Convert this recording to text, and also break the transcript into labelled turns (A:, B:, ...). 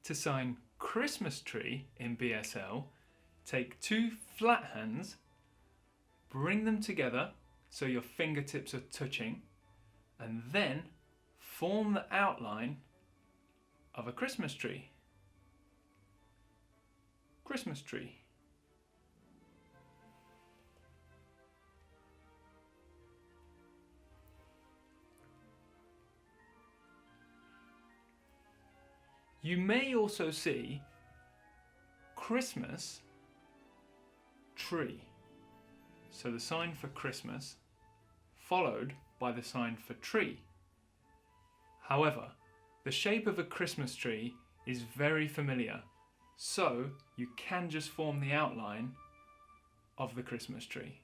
A: to sign Christmas tree in BSL, take two flat hands, bring them together so your fingertips are touching, and then form the outline of a Christmas tree. Christmas tree. You may also see Christmas tree. So the sign for Christmas followed by the sign for tree. However, the shape of a Christmas tree is very familiar, so you can just form the outline of the Christmas tree.